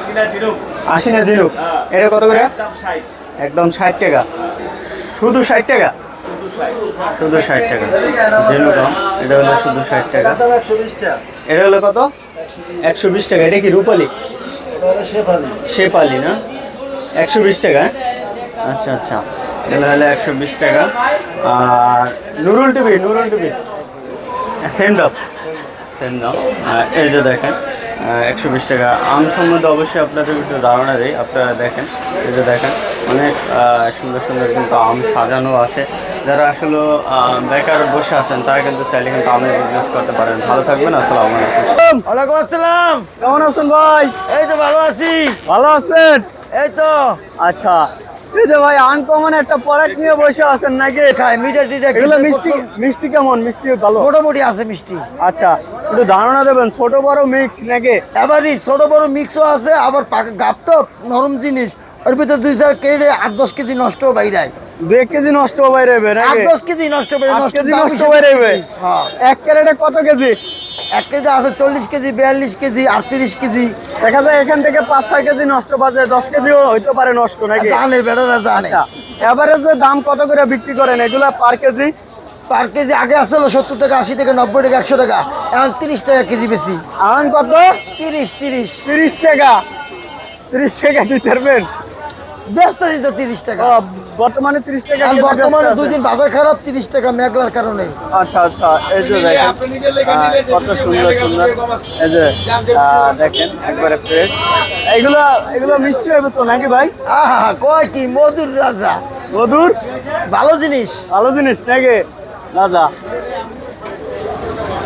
80 না ঝিনুক, এটা কত করে? একদম 60 টাকা, শুধু 60 টাকা, শুধু 60 টাকা ঝিনুক আম। এটা হলো শুধু 60 টাকা। এটা হলো কত? 120 টাকা। এটা কি রূপালি? শেফালি না, 120 টাকা। আচ্ছা আচ্ছা, এটা হলো 120 টাকা। আর Nurul TV, Nurul TV same দাম, সেম দাম। এই যে দেখেন 120 টাকা। আম সম্বন্ধে অবশ্যই আপনাদের একটু ধারণা দেয়। আপনারা দেখেন, এই যে দেখেন অনেক সুন্দর সুন্দর কিন্তু আম সাজানো আছে। যারা আসলে বেকার বসে আছেন তারা কিন্তু চাইলে কিন্তু আমের বিজনেস করতে পারেন। ভালো থাকবেন, আসসালামু আলাইকুম। ওয়ালাইকুম আসসালাম। কেমন আছেন ভাই? এই তো ভালো আছি। ভালো আছেন? এই তো আচ্ছা, এই যে ভাই আনকমন একটা প্রোডাক্ট নিয়ে বসে আছেন নাকি? খাই মিঠা টিটা এগুলো মিষ্টি, মিষ্টি কেমন? মিষ্টি ভালো? মোটামুটি আছে মিষ্টি। আচ্ছা, একটু ধারণা দেবেন, ছোট বড় মিক্স নাকি? এবারই ছোট বড় মিক্সও আছে, আবার গাপ তো নরম জিনিস। ওর ভিতরে 2-4 কেজি 8-10 কেজি নষ্ট বাইরে। 2 কেজি নষ্ট বাইরে 8-10 কেজি নষ্ট বাইরে। নষ্ট নষ্ট নষ্ট বাইরে। হ্যাঁ, এক ক্যারেটে কত কেজি? 1 কেজি আছে 40 কেজি, 42 কেজি, 38 কেজি। দেখা যায় এখান থেকে 5-6 কেজি নষ্ট বাজে, 10 কেজিও হইতে পারে নষ্ট নাকি? জানে বেটারা জানে। আচ্ছা, এভারেজে দাম কত করে বিক্রি করেন এগুলা পার কেজি? পার কেজি আগে আসলে 70 টাকা, 80 টাকা, 90 টাকা, 100 টাকা। এখন 30 টাকা কেজি বেশি। এখন কত? 30 30 টাকা। 30 টাকা দিতে পারবেন? ব্যস্ত আছে তো 30 টাকা। বর্তমানে 30 টাকা আর কেজি বর্তমানে ব্যস্ত 2 আছে। দিন বাজার খারাপ, 30 টাকা মেঘলার কারণে। আচ্ছা আচ্ছা, এই যে দেখেন কত সুন্দর সুন্দর, এই যে দেখেন একবারে ফ্রেশ। এগুলো এগুলো মিষ্টি হবে তো নাকি ভাই? আহা, কয় কি মধুর রাজা। মধুর ভালো জিনিস। ভালো জিনিস নাকি দাদা?